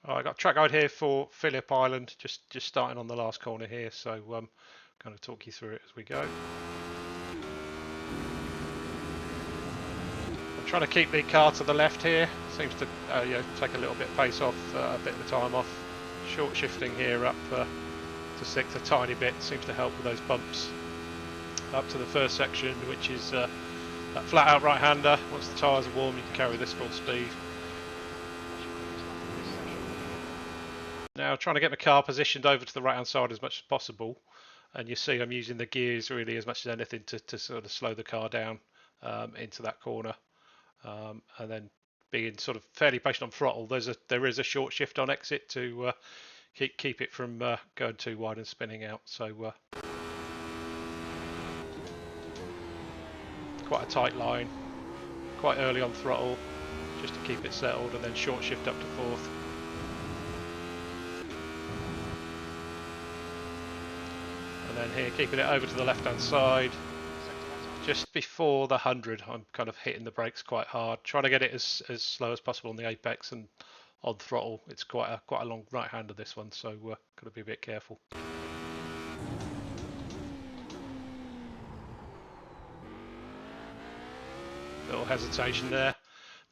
I got track guide here for Phillip Island, just starting on the last corner here, so kind of talk you through it as we go. I'm trying to keep the car to the left here. Seems to take a little bit of pace off, a bit of the time off. Short shifting here up to 6 a tiny bit, seems to help with those bumps. Up to the first section, which is that flat out right hander. Once the tyres are warm, you can carry this full speed. Now trying to get the car positioned over to the right hand side as much as possible, and you see I'm using the gears really as much as anything to sort of slow the car down into that corner, and then being sort of fairly patient on throttle. There is a short shift on exit to keep it from going too wide and spinning out. So quite a tight line, quite early on throttle, just to keep it settled, and then short shift up to fourth. And then here, keeping it over to the left-hand side, just before the 100, I'm kind of hitting the brakes quite hard, trying to get it as slow as possible on the apex and on throttle. It's quite a long right-hander, this one, so got to be a bit careful. Little hesitation there.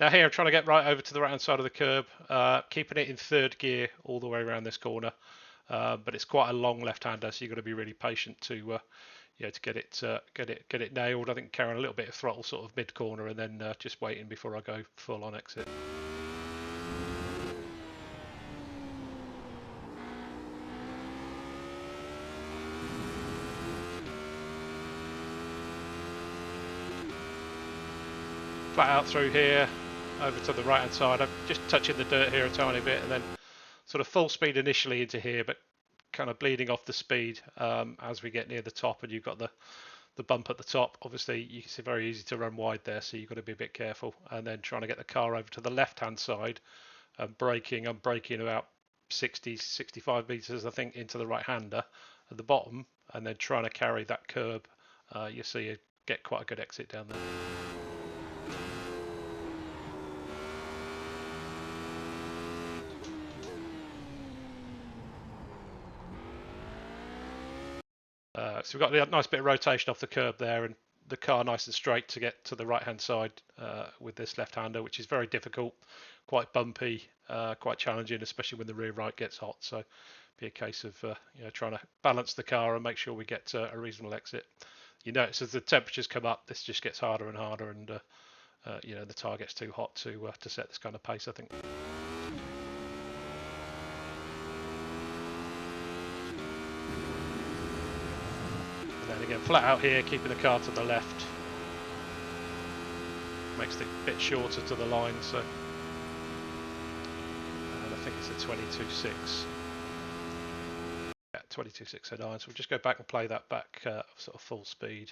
Now here I'm trying to get right over to the right-hand side of the curb, keeping it in third gear all the way around this corner. But it's quite a long left-hander, so you've got to be really patient to get it nailed. I think carrying a little bit of throttle sort of mid-corner, and then just waiting before I go full on exit. Flat out through here, over to the right-hand side. I'm just touching the dirt here a tiny bit, and then sort of full speed initially into here, but kind of bleeding off the speed as we get near the top, and you've got the bump at the top. Obviously you can see very easy to run wide there, so you've got to be a bit careful, and then trying to get the car over to the left hand side and braking. I'm braking about 65 meters I think into the right hander at the bottom, and then trying to carry that curb. You see you get quite a good exit down there. So we've got a nice bit of rotation off the curb there, and the car nice and straight to get to the right hand side with this left hander, which is very difficult, quite bumpy, quite challenging, especially when the rear right gets hot. So be a case of trying to balance the car and make sure we get a reasonable exit. You notice as the temperatures come up, this just gets harder and harder, and the tyre gets too hot to set this kind of pace, I think. And again, flat out here, keeping the car to the left. Makes it a bit shorter to the line, so. And I think it's a 22.6. Yeah, 22.609. So we'll just go back and play that back sort of full speed.